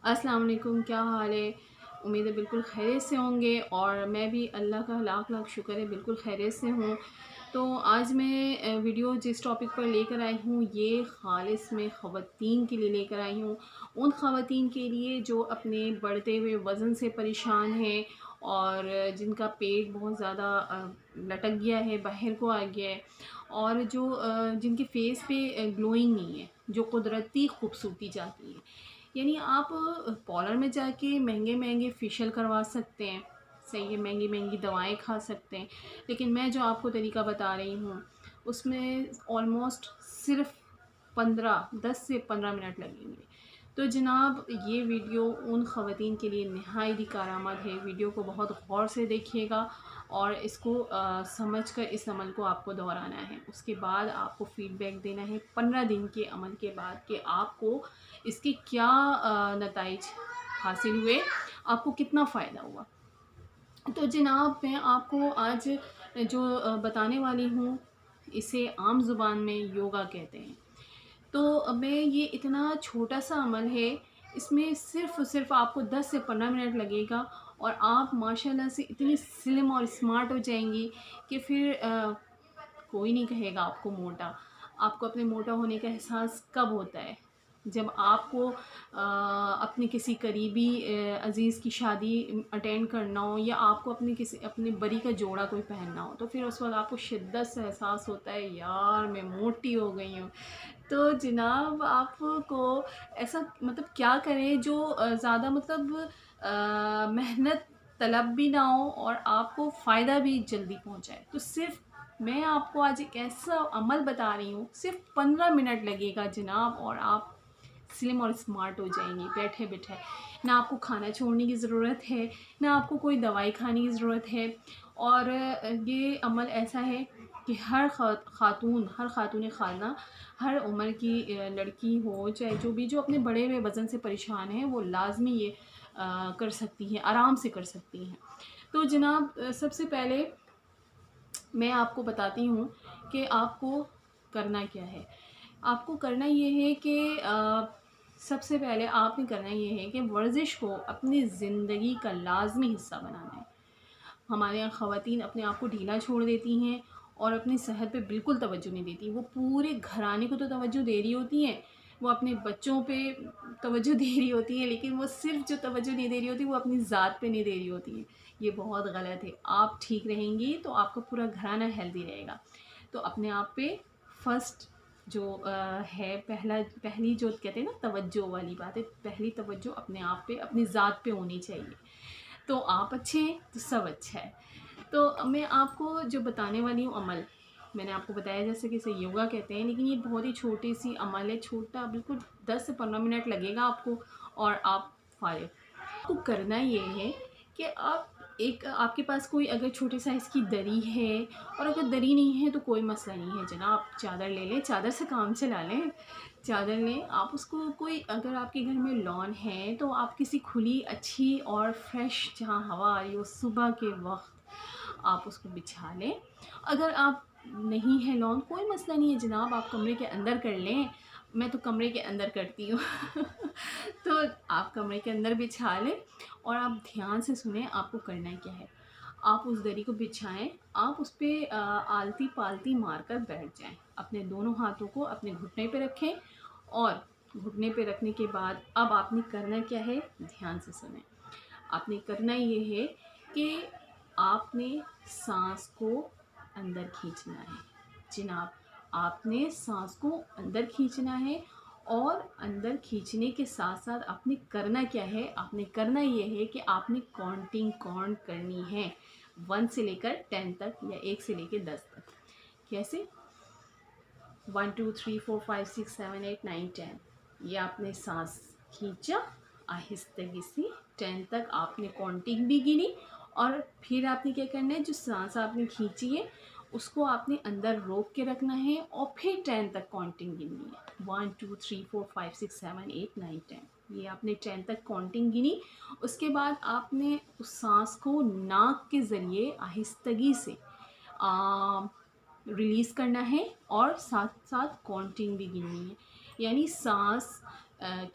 अस्सलाम वालेकुम, क्या हाल है? उम्मीद है बिल्कुल खैरियत से होंगे और मैं भी अल्लाह का लाख लाख शुक्र है बिल्कुल खैरियत से हूँ। तो आज मैं वीडियो जिस टॉपिक पर लेकर आई हूँ ये ख़ालिस में ख़वातीन के लिए लेकर आई हूँ। उन ख़वातीन के लिए जो अपने बढ़ते हुए वज़न से परेशान हैं और जिनका पेट बहुत ज़्यादा लटक गया है, बाहर को आ गया है और जो जिनके फ़ेस पे ग्लोइंग नहीं है, जो कुदरती खूबसूरती चाहती है। यानी आप पार्लर में जाके महंगे-महंगे फेशियल करवा सकते हैं, सही है, महंगी-महंगी दवाएँ खा सकते हैं। लेकिन मैं जो आपको तरीका बता रही हूँ, उसमें ऑलमोस्ट सिर्फ़ 10 से 15 मिनट लगेंगे। तो जनाब ये वीडियो उन ख़वातीन के लिए नहायत ही कारआमद है। वीडियो को बहुत गौर से देखिएगा और इसको समझकर इस अमल को आपको दोहराना है। उसके बाद आपको फ़ीडबैक देना है 15 दिन के अमल के बाद कि आपको इसके क्या नताइज हासिल हुए, आपको कितना फ़ायदा हुआ। तो जनाब मैं आपको आज जो बताने वाली हूँ, इसे आम ज़ुबान में योगा कहते हैं। तो मैं ये इतना छोटा-सा अमल है, इसमें सिर्फ़ और सिर्फ़ आपको 10 से 15 मिनट लगेगा और आप माशाल्लाह से इतनी स्लिम और स्मार्ट हो जाएँगी कि फिर कोई नहीं कहेगा आपको मोटा। आपको अपने मोटा होने का एहसास कब होता है? जब आपको अपने किसी करीबी अज़ीज़ की शादी अटेंड करना हो या आपको अपने बरी का जोड़ा कोई पहनना हो, तो फिर उस वक़्त आपको शिद्दत से एहसास होता है यार मैं मोटी हो गई हूँ। तो जनाब आपको ऐसा मतलब क्या करें जो ज़्यादा मतलब मेहनत तलब भी ना हो और आपको फ़ायदा भी जल्दी पहुँचाए। तो सिर्फ़ मैं आपको आज एक ऐसा अमल बता रही हूँ, सिर्फ़ 15 मिनट लगेगा जनाब और आप स्लिम और स्मार्ट हो जाएँगी बैठे-बिठाए। ना आपको खाना छोड़ने की ज़रूरत है, ना आपको कोई दवाई खाने की ज़रूरत है और ये अमल ऐसा है कि हर खातून खाना, हर उम्र की लड़की हो चाहे जो भी जो अपने बढ़े हुए वज़न से परेशान है वो लाज़मी ये कर सकती हैं, आराम से कर सकती हैं। तो जनाब सबसे पहले मैं आपको बताती हूँ कि आपको करना क्या है। आपको करना ये है कि सबसे पहले आपने करना ये है कि वर्ज़िश को अपनी ज़िंदगी का लाज़मी हिस्सा बनाना है। हमारे यहाँ ख़वातीन अपने आप को ढीला छोड़ देती हैं और अपनी सेहत पे बिल्कुल तवज्जो नहीं देती। वो पूरे घराने को तो तवज्जो दे रही होती हैं, वो अपने बच्चों पे तवज्जो दे रही होती हैं, लेकिन वो सिर्फ़ जो तवज्जो नहीं दे रही होती, वो अपनी ज़ात पे नहीं दे रही होती हैं। ये बहुत गलत है। आप ठीक रहेंगी तो आपका पूरा घराना हेल्दी रहेगा। तो अपने आप पे फ़र्स्ट जो है पहली जो कहते हैं ना तवज्जो वाली बात है, पहली तवज्जो अपने आप पे, अपनी ज़ात पे होनी चाहिए। तो आप अच्छे हैं तो सब अच्छा है। तो मैं आपको जो बताने वाली हूँ अमल, मैंने आपको बताया जैसे कि इसे योगा कहते हैं, लेकिन ये बहुत ही छोटी-सी अमल है, छोटा बिल्कुल 10 से 15 मिनट लगेगा आपको और आप फ़ारिग। आपको करना ये है कि आप एक आपके पास कोई अगर छोटे साइज़ की दरी है और अगर दरी नहीं है तो कोई मसला नहीं है जनाब, आप चादर ले लें, चादर से काम चला लें। चादर लें, आप उसको कोई अगर आपके घर में लॉन है तो आप किसी खुली अच्छी और फ्रेश जहाँ हवा आ रही हो सुबह के वक़्त आप उसको बिछा लें। अगर आप नहीं है लॉन कोई मसला नहीं है जनाब, आप कमरे के अंदर कर लें। मैं तो कमरे के अंदर करती हूँ। तो आप कमरे के अंदर बिछा लें और आप ध्यान से सुनें आपको करना क्या है। आप उस दरी को बिछाएँ, आप उस पे आलती-पालती मारकर बैठ जाएँ। अपने दोनों हाथों को अपने घुटने पे रखें और घुटने पे रखने के बाद अब आपने करना क्या है, ध्यान से सुनें। आपने करना ये है कि आपने साँस को अंदर खींचना है। जनाब, आपने साँस को अंदर खींचना है और अंदर खींचने के साथ-साथ आपने करना क्या है, आपने करना ये है कि आपने काउंटिंग काउंट करनी है 1 से लेकर 10 तक या 1 से लेके 10 तक। कैसे? 1 2 3 4 5 6 7 8 9 10 ये आपने सांस खींचा आहिस्तगी से 10 तक आपने काउंटिंग भी गिनी और फिर आपने क्या करना है जो सांस आपने खींची है उसको आपने अंदर रोक के रखना है और फिर 10 तक काउंटिंग गिननी है 1 2 3 4 5 6 7 8 9 10 ये आपने 10 तक काउंटिंग गिनी। उसके बाद आपने उस सांस को नाक के ज़रिए आहिस्तगी से रिलीज़ करना है और साथ साथ काउंटिंग भी गिननी है। यानी सांस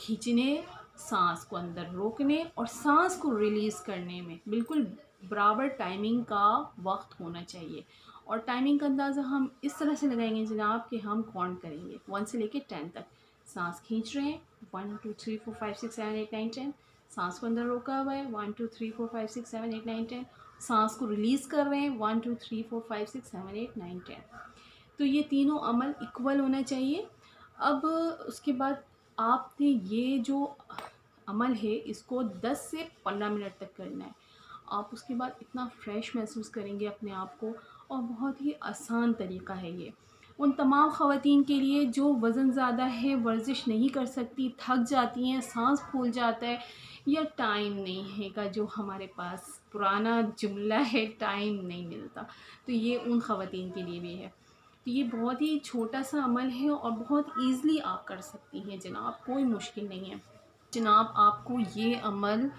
खींचने सांस को अंदर रोकने और सांस को रिलीज़ करने में बिल्कुल बराबर टाइमिंग का वक्त होना चाहिए। और टाइमिंग का अंदाज़ा हम इस तरह से लगाएंगे जनाब कि हम काउंट करेंगे 1 से लेके 10 तक। सांस खींच रहे हैं 1 2 3 4 5 6 7 8 9 10। सांस को अंदर रोका हुआ है 1 2 3 4 5 6 7 8 9 10। सांस को रिलीज़ कर रहे हैं 1 2 3 4 5 6 7 8 9 10। तो ये तीनों अमल इक्वल होना चाहिए। अब उसके बाद आपने ये जो अमल है इसको 10 से 15 मिनट तक करना है। आप उसके बाद इतना फ्रेश महसूस करेंगे अपने आप को, और बहुत ही आसान तरीका है ये उन तमाम ख़वातीन के लिए जो वज़न ज़्यादा है, वर्जिश नहीं कर सकती, थक जाती हैं, सांस फूल जाता है या टाइम नहीं है का, जो हमारे पास पुराना जुमला है टाइम नहीं मिलता, तो ये उन ख़वातीन के लिए भी है। तो ये बहुत ही छोटा सा अमल है और बहुत ईज़िली आप कर सकती हैं जनाब, कोई मुश्किल नहीं है। जनाब आपको ये अमल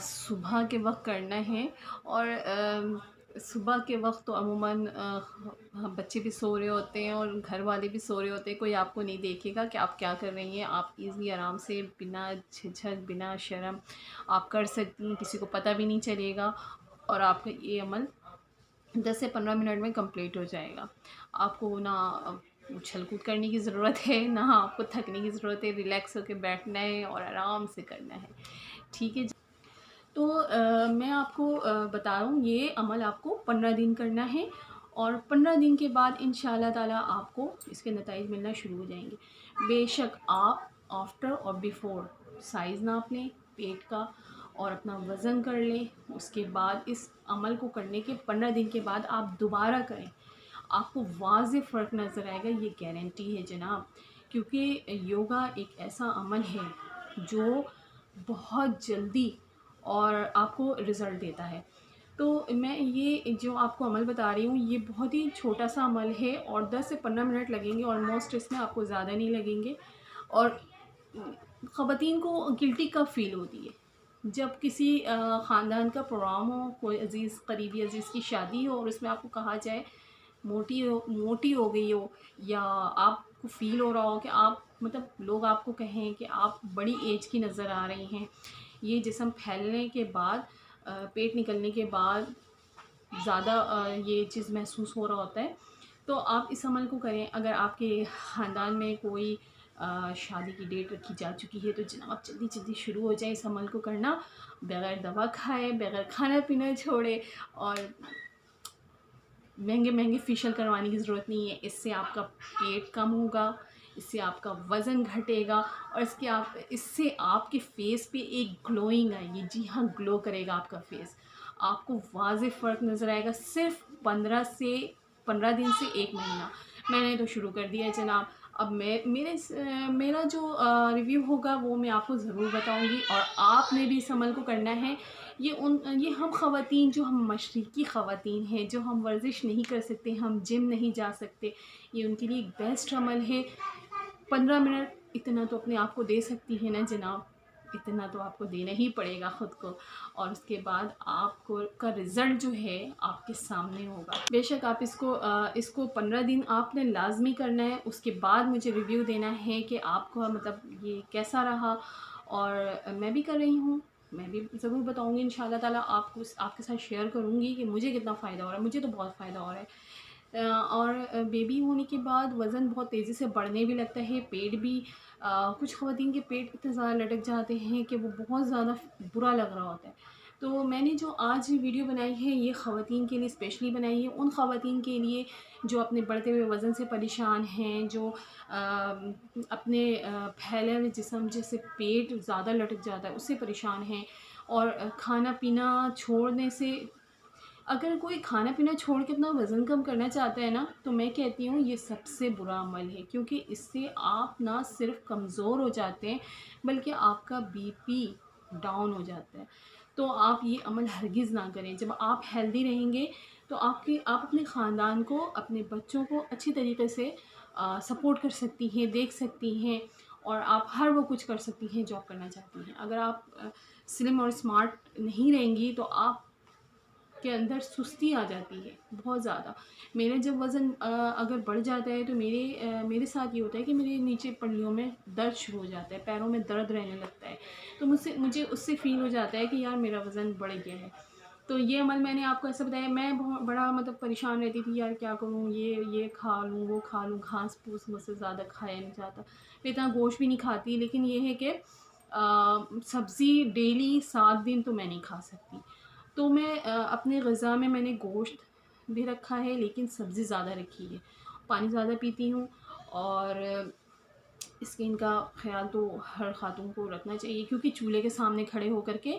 सुबह के वक्त करना है, और सुबह के वक्त तो अमूमन बच्चे भी सो रहे होते हैं और घर वाले भी सो रहे होते हैं, कोई आपको नहीं देखेगा कि आप क्या कर रही हैं। आप ईज़िली आराम से बिना झिझक बिना शर्म आप कर सकती हैं, किसी को पता भी नहीं चलेगा, और आपका ये अमल 10 से 15 मिनट में कंप्लीट हो जाएगा। आपको ना उछल कूद करने की ज़रूरत है, ना आपको थकने की ज़रूरत है, रिलैक्स होकर बैठना है और आराम से करना है। ठीक है जी। तो मैं आपको बता रहा हूँ ये अमल आपको 15 दिन करना है, और 15 दिन के बाद इंशाल्लाह ताला आपको इसके नताइज मिलना शुरू हो जाएंगे। बेशक आप आफ्टर और बिफ़ोर साइज़ नाप लें पेट का और अपना वज़न कर लें, उसके बाद इस अमल को करने के 15 दिन के बाद आप दोबारा करें, आपको वाज़ेह फ़र्क नज़र आएगा, ये गारंटी है जनाब। क्योंकि योगा एक ऐसा अमल है जो बहुत जल्दी और आपको रिज़ल्ट देता है। तो मैं ये जो आपको अमल बता रही हूँ ये बहुत ही छोटा सा अमल है, और 10 से 15 मिनट लगेंगे ऑलमोस्ट, इसमें आपको ज़्यादा नहीं लगेंगे। और ख़वातीन को गिल्टी कब फ़ील होती है, जब किसी ख़ानदान का प्रोग्राम हो, कोई अज़ीज़ करीबी अज़ीज़ की शादी हो और उसमें आपको कहा जाए मोटी हो गई हो, या आपको फ़ील हो रहा हो कि आप मतलब लोग आपको कहें कि आप बड़ी एज की नज़र आ रही हैं। ये जिस्म फैलने के बाद पेट निकलने के बाद ज़्यादा ये चीज़ महसूस हो रहा होता है, तो आप इस अमल को करें। अगर आपके ख़ानदान में कोई शादी की डेट रखी जा चुकी है तो जनाब जल्दी जल्दी शुरू हो जाए इस अमल को करना, बग़ैर दवा खाए, बग़ैर खाना पीना छोड़े, और महंगे महंगे फेशियल करवाने की ज़रूरत नहीं है। इससे आपका पेट कम होगा, इससे आपका वज़न घटेगा, और इससे आपके फ़ेस पे एक ग्लोइंग आएगी। जी हाँ, ग्लो करेगा आपका फ़ेस, आपको वाज़ेह फ़र्क नज़र आएगा सिर्फ 15 दिन से 1 महीना। मैंने तो शुरू कर दिया है जनाब। अब मेरा जो रिव्यू होगा वो मैं आपको ज़रूर बताऊंगी, और आपने भी इस अमल को करना है। ये हम ख़वातीन जो हम मशरिक़ी ख़वातीन हैं, जो हम वर्जिश नहीं कर सकते, हम जिम नहीं जा सकते, ये उनके लिए एक बेस्ट अमल है। 15 मिनट इतना तो अपने आप को दे सकती है ना जनाब, इतना तो आपको देना ही पड़ेगा ख़ुद को, और उसके बाद आपको का रिज़ल्ट जो है आपके सामने होगा। बेशक आप इसको 15 दिन आपने लाजमी करना है, उसके बाद मुझे रिव्यू देना है कि आपको मतलब ये कैसा रहा। और मैं भी कर रही हूँ, मैं भी ज़रूर बताऊँगी इंशाल्लाह ताला, आपको आपके साथ शेयर करूँगी कि मुझे कितना फ़ायदा हो रहा है। मुझे तो बहुत फ़ायदा हो रहा है। और बेबी होने के बाद वज़न बहुत तेज़ी से बढ़ने भी लगता है, पेट भी कुछ ख़वातीन के पेट इतने ज़्यादा लटक जाते हैं कि वो बहुत ज़्यादा बुरा लग रहा होता है। तो मैंने जो आज वीडियो बनाई है ये ख़वातीन के लिए स्पेशली बनाई है, उन ख़वातीन के लिए जो अपने बढ़ते हुए वज़न से परेशान हैं, जो अपने फैले हुए जिस्म जैसे पेट ज़्यादा लटक जाता है उससे परेशान हैं, और खाना पीना छोड़ने से, अगर कोई खाना पीना छोड़ के अपना वज़न कम करना चाहता है ना, तो मैं कहती हूँ ये सबसे बुरा अमल है, क्योंकि इससे आप ना सिर्फ कमज़ोर हो जाते हैं बल्कि आपका बीपी डाउन हो जाता है। तो आप ये अमल हरगिज़ ना करें। जब आप हेल्दी रहेंगे तो आप अपने ख़ानदान को, अपने बच्चों को अच्छी तरीके से सपोर्ट कर सकती हैं, देख सकती हैं, और आप हर वो कुछ कर सकती हैं जो आप करना चाहती हैं। अगर आप स्लिम और स्मार्ट नहीं रहेंगी तो आप के अंदर सुस्ती आ जाती है बहुत ज़्यादा। मेरा जब वज़न अगर बढ़ जाता है तो मेरे साथ ये होता है कि मेरे नीचे पल्लियों में दर्द शुरू हो जाता है, पैरों में दर्द रहने लगता है। तो मुझे उससे फ़ील हो जाता है कि यार मेरा वज़न बढ़ गया है। तो ये अमल मैंने आपको ऐसा बताया, मैं बहुत बड़ा मतलब परेशान रहती थी, यार क्या करूँ, ये खा लूँ, वो खा लूँ, घास-फूस मुझसे ज़्यादा खाया नहीं जाता। मैं इतना गोश्त भी नहीं खाती, लेकिन ये है कि सब्ज़ी डेली 7 दिन तो मैं नहीं खा सकती। तो मैं अपने ग़िज़ा में मैंने गोश्त भी रखा है, लेकिन सब्ज़ी ज़्यादा रखी है। पानी ज़्यादा पीती हूँ और स्किन का ख़्याल तो हर ख़ातून को रखना चाहिए, क्योंकि चूल्हे के सामने खड़े होकर के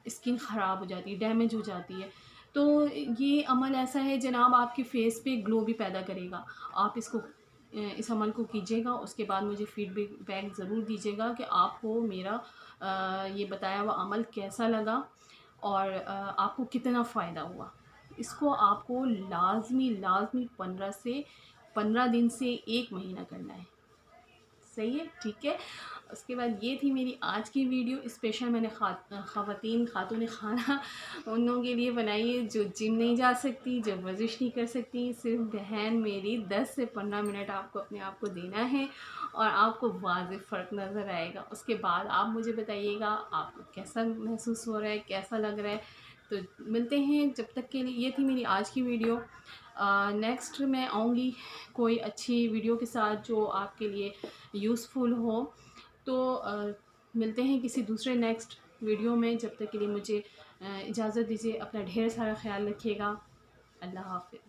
स्किन ख़राब हो जाती है, डैमेज हो जाती है। तो ये अमल ऐसा है जनाब, आपके फ़ेस पे ग्लो भी पैदा करेगा। आप इस अमल को कीजिएगा, उसके बाद मुझे फ़ीडबैक ज़रूर दीजिएगा कि आपको मेरा ये बताया हुआ अमल कैसा लगा और आपको कितना फ़ायदा हुआ। इसको आपको लाज़मी 15 दिन से 1 महीना करना है। सही है, ठीक है। उसके बाद ये थी मेरी आज की वीडियो स्पेशल, मैंने खातून खाना उन लोगों के लिए बनाई है जो जिम नहीं जा सकती, जो वर्जिश नहीं कर सकती। सिर्फ बहन मेरी 10 से 15 मिनट आपको अपने आप को देना है और आपको वाज़िब फ़र्क नज़र आएगा। उसके बाद आप मुझे बताइएगा आपको कैसा महसूस हो रहा है, कैसा लग रहा है। तो मिलते हैं, जब तक के लिए ये थी मेरी आज की वीडियो। नेक्स्ट मैं आऊँगी कोई अच्छी वीडियो के साथ जो आपके लिए यूज़फुल हो। तो मिलते हैं किसी दूसरे नेक्स्ट वीडियो में। जब तक के लिए मुझे इजाज़त दीजिए। अपना ढेर सारा ख़्याल रखिएगा। अल्लाह हाफ़िज़।